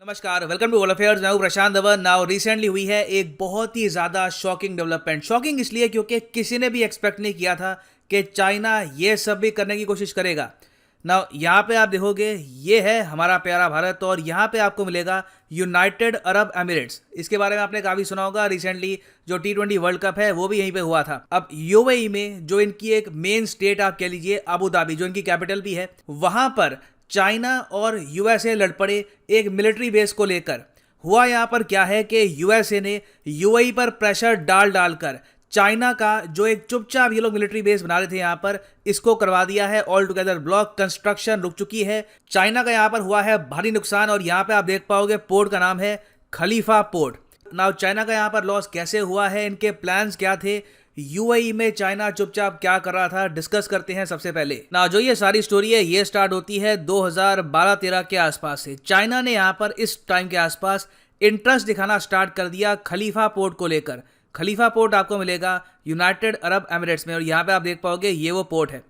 नमस्कार, welcome to world affairs. मैं हूं प्रशांत धवन। नाउ रिसेंटली हुई है एक बहुत ही ज़्यादा शॉकिंग डेवलपमेंट। शॉकिंग इसलिए क्योंकि किसी ने भी एक्सपेक्ट नहीं किया था कि चाइना ये सब भी करने की कोशिश करेगा। नाउ यहाँ पे आप देखोगे, ये है हमारा प्यारा भारत और यहाँ पे आपको मिलेगा यूनाइटेड अरब एमिरेट्स। इसके बारे में आपने काफ़ी सुना होगा। रिसेंटली जो T20 वर्ल्ड कप है वो भी यहीं पे हुआ था। अब यूएई में जो इनकी एक मेन स्टेट आप कह लीजिए अबू धाबी, जो इनकी कैपिटल भी है, वहाँ पर चाइना और यूएसए लड़ पड़े एक मिलिट्री बेस को लेकर। हुआ यहाँ पर क्या है कि यूएसए ने यूएई पर प्रेशर डाल डालकर चाइना का जो एक चुपचाप ये लोग मिलिट्री बेस बना रहे थे यहाँ पर, इसको करवा दिया है ऑल टुगेदर ब्लॉक। कंस्ट्रक्शन रुक चुकी है। चाइना का यहाँ पर हुआ है भारी नुकसान और यहाँ पे आप देख पाओगे पोर्ट का नाम है खलीफा पोर्ट। नाउ चाइना का यहाँ पर लॉस कैसे हुआ है, इनके प्लान्स क्या थे, यूएई में चाइना चुपचाप क्या कर रहा था, डिस्कस करते हैं। सबसे पहले ना जो ये सारी स्टोरी है ये स्टार्ट होती है 2012-13 के आसपास से। चाइना ने यहाँ पर इस टाइम के आसपास इंटरेस्ट दिखाना स्टार्ट कर दिया खलीफा पोर्ट को लेकर। खलीफा पोर्ट आपको मिलेगा यूनाइटेड अरब एमिरेट्स में और यहाँ पे आप देख पाओगे ये वो पोर्ट है।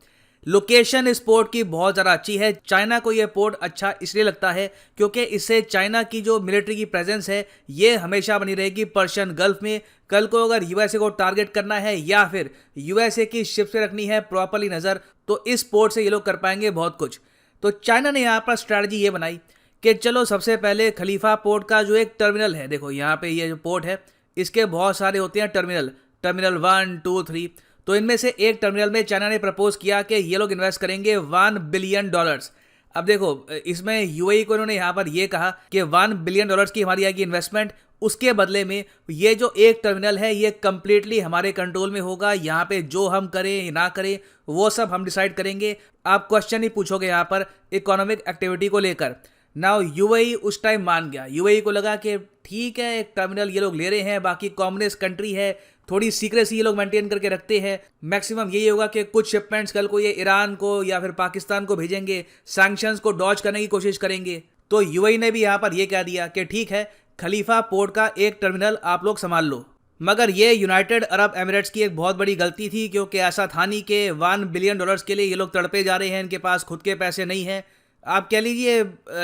लोकेशन इस पोर्ट की बहुत ज़्यादा अच्छी है। चाइना को ये पोर्ट अच्छा इसलिए लगता है क्योंकि इससे चाइना की जो मिलिट्री की प्रेजेंस है ये हमेशा बनी रहेगी पर्शियन गल्फ में। कल को अगर यूएसए को टारगेट करना है या फिर यूएसए की शिप से रखनी है प्रॉपरली नज़र, तो इस पोर्ट से ये लोग कर पाएंगे बहुत कुछ। तो चाइना ने यहाँ पर स्ट्रैटेजी ये बनाई कि चलो सबसे पहले खलीफा पोर्ट का जो एक टर्मिनल है, देखो यहाँ पे ये जो पोर्ट है इसके बहुत सारे होते हैं टर्मिनल 1, 2, 3। तो इनमें से एक टर्मिनल में चाइना ने प्रपोज किया कि ये लोग इन्वेस्ट करेंगे $1 बिलियन। अब देखो इसमें यूएई को इन्होंने यहाँ पर ये कहा कि $1 बिलियन की हमारी आएगी इन्वेस्टमेंट, उसके बदले में ये जो एक टर्मिनल है ये कंप्लीटली हमारे कंट्रोल में होगा। यहाँ पे जो हम करें ना करें वो सब हम डिसाइड करेंगे। आप क्वेश्चन ही पूछोगे यहाँ पर इकोनॉमिक एक्टिविटी को लेकर। नाउ यूएई उस टाइम मान गया। यूएई को लगा कि ठीक है एक टर्मिनल ये लोग ले रहे हैं, बाकी कम्युनिस्ट कंट्री है, थोड़ी सीक्रेसी ये लोग मेंटेन करके रखते हैं। मैक्सिमम यही होगा कि कुछ शिपमेंट्स कल को ये ईरान को या फिर पाकिस्तान को भेजेंगे, सैंक्शंस को डॉज करने की कोशिश करेंगे। तो यूएई ने भी यहाँ पर ये कह दिया कि ठीक है खलीफा पोर्ट का एक टर्मिनल आप लोग संभाल लो। मगर ये यूनाइटेड अरब एमिरेट्स की एक बहुत बड़ी गलती थी क्योंकि ऐसा था नहीं कि $1 बिलियन के लिए ये लोग तड़पे जा रहे हैं, इनके पास खुद के पैसे नहीं हैं। आप कह लीजिए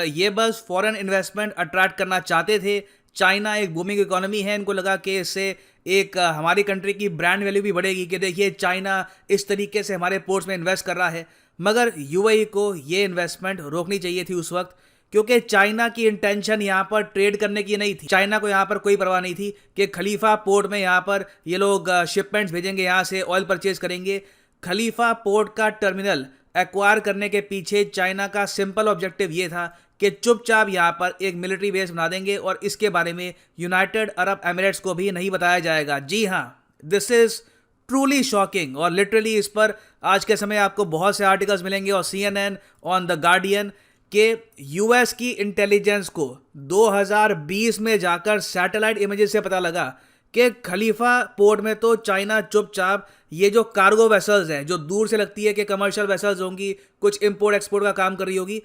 ये बस फॉरेन इन्वेस्टमेंट अट्रैक्ट करना चाहते थे। चाइना एक बूमिंग इकोनॉमी है, इनको लगा कि इससे एक हमारी कंट्री की ब्रांड वैल्यू भी बढ़ेगी कि देखिए चाइना इस तरीके से हमारे पोर्ट्स में इन्वेस्ट कर रहा है। मगर यूएई को ये इन्वेस्टमेंट रोकनी चाहिए थी उस वक्त, क्योंकि चाइना की इंटेंशन यहाँ पर ट्रेड करने की नहीं थी। चाइना को यहाँ पर कोई परवाह नहीं थी कि खलीफा पोर्ट में यहाँ पर ये लोग शिपमेंट्स भेजेंगे, यहाँ से ऑयल परचेज करेंगे। खलीफा पोर्ट का टर्मिनल एक्वायर करने के पीछे चाइना का सिंपल ऑब्जेक्टिव ये था कि चुपचाप यहाँ पर एक मिलिट्री बेस बना देंगे और इसके बारे में यूनाइटेड अरब एमिरेट्स को भी नहीं बताया जाएगा। जी हाँ, दिस इज ट्रूली शॉकिंग। और लिटरली इस पर आज के समय आपको बहुत से आर्टिकल्स मिलेंगे और CNN, ऑन द गार्डियन, के यूएस की इंटेलिजेंस को 2020 में जाकर सैटेलाइट इमेजेस से पता लगा कि खलीफा पोर्ट में तो चाइना चुपचाप ये जो कार्गो वेसल्स हैं, जो दूर से लगती है कि कमर्शियल वेसल्स होंगी, कुछ इंपोर्ट एक्सपोर्ट का काम कर रही होगी,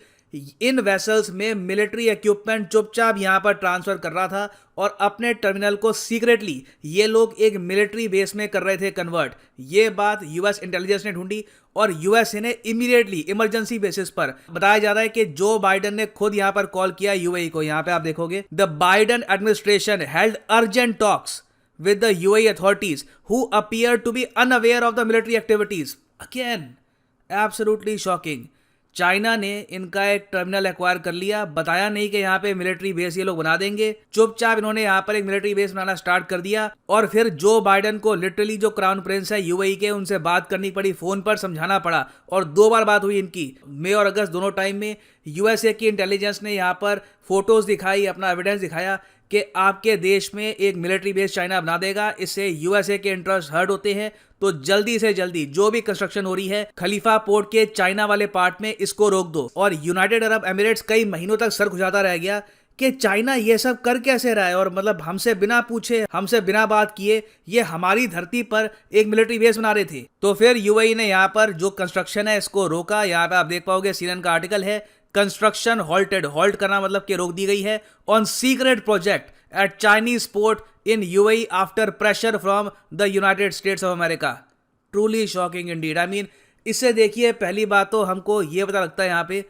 इन वेसल्स में मिलिट्री इक्विपमेंट चुपचाप यहाँ पर ट्रांसफर कर रहा था और अपने टर्मिनल को सीक्रेटली ये लोग एक मिलिट्री बेस में कर रहे थे कन्वर्ट। ये बात यूएस इंटेलिजेंस ने ढूंढी और यूएसए ने इमीडिएटली इमरजेंसी बेसिस पर, बताया जा रहा है कि जो बाइडन ने खुद यहाँ पर कॉल किया यूएई को। यहाँ पे आप देखोगे the Biden administration held urgent talks with the UAE authorities who appear to be unaware of the military activities. Again, absolutely shocking. China ने इनका एक टर्मिनल एक्वायर कर लिया, बताया नहीं कि यहाँ पे मिलिट्री बेस ये लोग बना देंगे। चुपचाप इन्होंने यहाँ पर एक मिलिट्री बेस बनाना स्टार्ट कर दिया और फिर जो बाइडन को लिटरली जो क्राउन प्रिंस है यूएई के, उनसे बात करनी पड़ी, फोन पर समझाना पड़ा और 2 बार बात हुई इनकी, मई और अगस्त दोनों टाइम में। यूएसए की इंटेलिजेंस ने यहाँ पर फोटोज दिखाई, अपना एविडेंस दिखाया कि आपके देश में एक मिलिट्री बेस चाइना बना देगा, इससे यूएसए के इंटरेस्ट हर्ट होते हैं। तो जल्दी से जल्दी जो भी कंस्ट्रक्शन हो रही है खलीफा पोर्ट के चाइना वाले पार्ट में, इसको रोक दो। और यूनाइटेड अरब एमिरेट्स कई महीनों तक सर खुजाता रह गया कि चाइना ये सब कर कैसे रहा है और मतलब हमसे बिना पूछे, हमसे बिना बात किए ये हमारी धरती पर एक मिलिट्री बेस बना रहे थे। तो फिर यूएई ने यहाँ पर जो कंस्ट्रक्शन है इसको रोका। यहाँ पे आप देख पाओगे CNN का आर्टिकल है, कंस्ट्रक्शन हॉल्टेड। हॉल्ट करना मतलब कि रोक दी गई है on secret project at Chinese port in UAE after pressure from the United states of America. Truly shocking Indeed. I mean, इससे देखिए पहली बात तो हमको ये पता लगता है यहाँ पे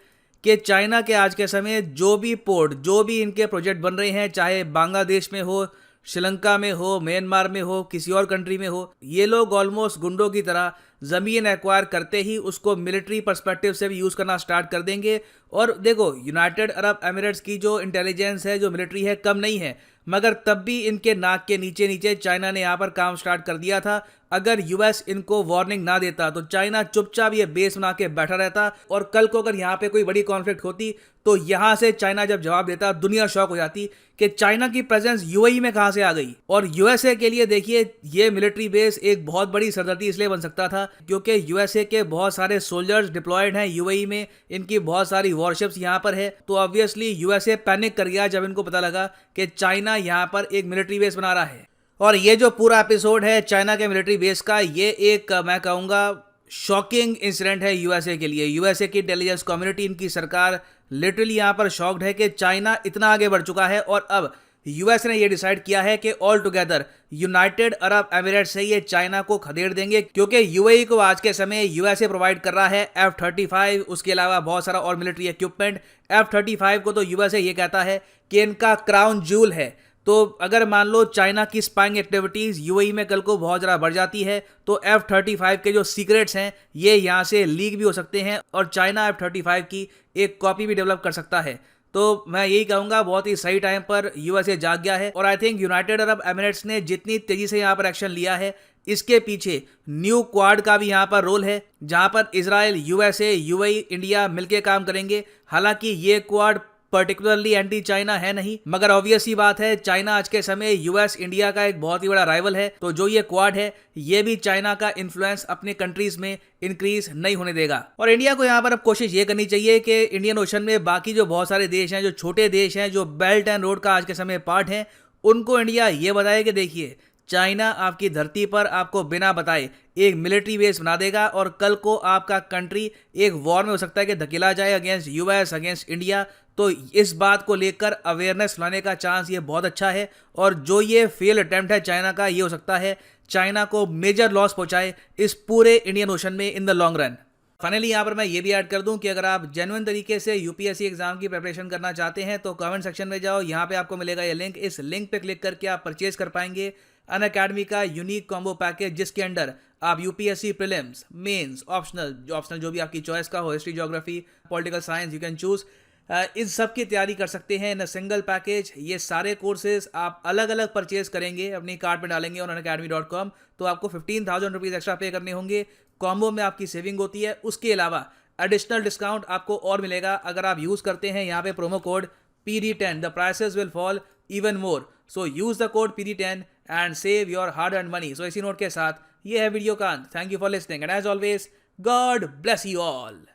कि चाइना के आज के समय जो भी पोर्ट, जो भी इनके प्रोजेक्ट बन रहे हैं, चाहे बांग्लादेश में हो, श्रीलंका में हो, म्यांमार में हो, किसी और कंट्री में हो, ये लोग ऑलमोस्ट गुंडों की तरह ज़मीन एक्वायर करते ही उसको मिलिट्री पर्सपेक्टिव से भी यूज़ करना स्टार्ट कर देंगे। और देखो, यूनाइटेड अरब एमिरेट्स की जो इंटेलिजेंस है, जो मिलिट्री है, कम नहीं है, मगर तब भी इनके नाक के नीचे नीचे चाइना ने यहाँ पर काम स्टार्ट कर दिया था। अगर यूएस इनको वार्निंग ना देता तो चाइना चुपचाप ये बेस बना के बैठा रहता, और कल को अगर यहाँ पे कोई बड़ी कॉन्फ्लिक्ट होती तो यहाँ से चाइना जब जवाब देता, दुनिया शॉक हो जाती कि चाइना की प्रेजेंस यूएई में कहाँ से आ गई। और यूएसए के लिए देखिए, ये मिलिट्री बेस एक बहुत बड़ी सरदर्दी इसलिए बन सकता था क्योंकि यूएसए के बहुत सारे सोल्जर्स डिप्लॉयड हैं यूएई में, इनकी बहुत सारी वॉरशिप्स यहाँ पर है। तो ऑब्वियसली यूएसए पैनिक कर गया जब इनको पता लगा कि चाइना यहाँ पर एक मिलिट्री बेस बना रहा है। और ये जो पूरा एपिसोड है चाइना के मिलिट्री बेस का, ये एक मैं कहूँगा शॉकिंग इंसिडेंट है यूएसए के लिए। यूएसए की इंटेलिजेंस कम्युनिटी, इनकी सरकार लिटरली यहाँ पर शॉक्ड है कि चाइना इतना आगे बढ़ चुका है। और अब यूएस ने ये डिसाइड किया है कि all together United Arab Emirates से ये चाइना को खदेड़ देंगे, क्योंकि यूएई को आज के समय यूएसए प्रोवाइड कर रहा है F-35, उसके अलावा बहुत सारा और मिलिट्री इक्विपमेंट। F-35 को तो यूएसए ये कहता है कि इनका क्राउन ज्यूल है। तो अगर मान लो चाइना की स्पाइंग एक्टिविटीज़ यूएई में कल को बहुत ज़्यादा बढ़ जाती है तो F-35 के जो सीक्रेट्स हैं ये यहाँ से लीक भी हो सकते हैं, और चाइना F-35 की एक कॉपी भी डेवलप कर सकता है। तो मैं यही कहूँगा, बहुत ही सही टाइम पर यूएसए जाग गया है। और I think United Arab Emirates ने जितनी तेज़ी से यहाँ पर एक्शन लिया है, इसके पीछे न्यू क्वाड का भी यहाँ पर रोल है, जहाँ पर इजराइल, यूएसए, यूएई, इंडिया मिलकर काम करेंगे। हालांकि ये क्वाड पर्टिकुलरली एंटी चाइना है नहीं, मगर ऑब्वियस ही बात है, चाइना आज के समय यूएस, इंडिया का एक बहुत ही बड़ा राइवल है। तो जो ये क्वाड है, ये भी चाइना का इन्फ्लुएंस अपने कंट्रीज में इंक्रीज नहीं होने देगा। और इंडिया को यहाँ पर अब कोशिश ये करनी चाहिए कि इंडियन ओशन में बाकी जो बहुत सारे देश हैं, जो छोटे देश हैं, जो बेल्ट एंड रोड का आज के समय पार्ट हैं, उनको इंडिया ये बताए कि देखिए, चाइना आपकी धरती पर आपको बिना बताए एक मिलिट्री बेस बना देगा, और कल को आपका कंट्री एक वॉर में हो सकता है कि धकेला जाए अगेंस्ट यूएस, अगेंस्ट इंडिया। तो इस बात को लेकर अवेयरनेस लाने का चांस ये बहुत अच्छा है। और जो ये फेल अटेम्प्ट है चाइना का, ये हो सकता है चाइना को मेजर लॉस पहुंचाए इस पूरे इंडियन ओशन में in the long run. Finally यहाँ पर मैं ये भी ऐड कर दूं कि अगर आप जेन्युइन तरीके से यूपीएससी एग्जाम की प्रिपरेशन करना चाहते हैं तो कमेंट सेक्शन में जाओ, यहाँ पे आपको मिलेगा ये लिंक। इस लिंक पे क्लिक करके आप परचेज कर पाएंगे अनअकैडमी का यूनिक कॉम्बो पैकेज, जिसके अंदर आप यूपीएससी प्रीलिम्स, मेंस, ऑप्शनल जो भी आपकी चॉइस का हो, history, geography, political science, you can choose, इस सब की तैयारी कर सकते हैं इन अ सिंगल पैकेज। ये सारे कोर्सेज आप अलग अलग परचेज करेंगे, अपनी कार्ड में डालेंगे ऑन unacademy.com, तो आपको 15,000 रुपीज़ एक्स्ट्रा पे करने होंगे। कॉम्बो में आपकी सेविंग होती है, उसके अलावा एडिशनल डिस्काउंट आपको और मिलेगा अगर आप यूज़ करते हैं यहाँ पे promo code PD10। The prices will fall even more, so use the code PD10 and save your hard earn money. So इसी नोट के साथ ये है वीडियो का अंत। Thank you for listening and as always, God bless you all.